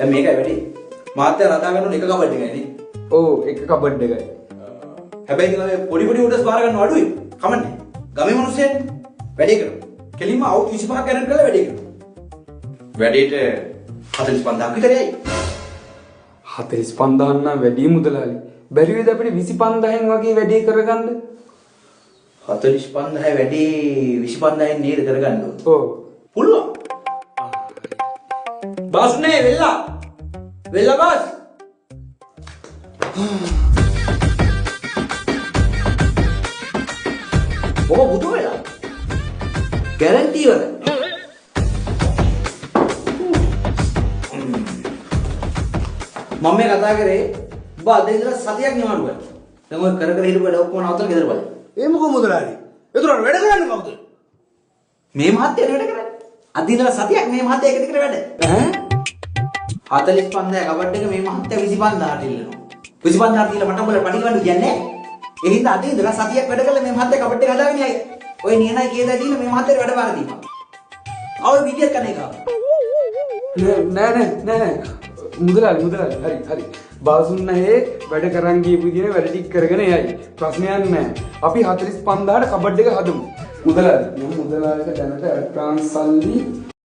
දැන් මේකයි වැඩි. මාත්‍ය රඳා ගන්න එක කබඩ් එකයි නේ. ඔව් එක කබඩ් එකයි. හැබැයි ඉතින් ඔය පොඩි පොඩි උඩස් බාර ගන්න අඩුයි. කමන්නේ. ගමේ මිනිස්සුන් වැඩේ කරමු. කෙලින්ම අවුරුදු 25ක් ගණන් කරලා වැඩේ කරමු. වැඩේට 45000ක් විතරයි. 45000 නම් වැඩි මුදලාලි. බැරි වේද අපිට 25000න් වගේ වැඩේ කරගන්න? 45000 වැඩේ 25000න් නේද කරගන්න ඕන. ඔව්. පුළුවන්. බාස් නේ වෙල්ලා. වෙල්ලා බාස්. ඔබ බුදු වෙලා. ගැරන්ටි වල. මම මේ කතා කරේ ඔබ අද ඉඳලා සතියක් නිමාඩු කරා. දැන් ඔය කර කර හිටපු වැඩ ඔක්කොම නවත්තලා ගෙදර බලන්න. ඒ මොකද මුදලාලි? ඒතරම් වැඩ කරන්නේ කවුද? මේ මහත්තයා වැඩ කරන්නේ. අද ඉඳලා සතියක් මේ මහත්තයා එක දිගට වැඩ. ඈ 45000 කබඩ් එක මේ මහත්තයා 25000ට ඉල්ලනවා. 25000ට දීලා මට උඹලා පඩි ගන්න කියන්නේ නැහැ. ඒ හින්දා අද ඉඳලා සතියක් වැඩ කළා මේ මහත්තයා කබඩ් එක හදාගෙන යයි. ඔය නියනයි කියලා දීලා මේ මහත්තයාට වැඩ බාර දීපන්. ආව විදියට කන්නේ කා. නෑ මුදලාලි හරි බාසුන්නහේ වැඩ කරන් ගියපු විදිහේ වැඩ ටික කරගෙන යයි ප්‍රශ්නයක් නෑ අපි 45000ට කබඩ් එක හදමු මුදලාලි දැනට ඇඩ්වාන්ස් සල්ලි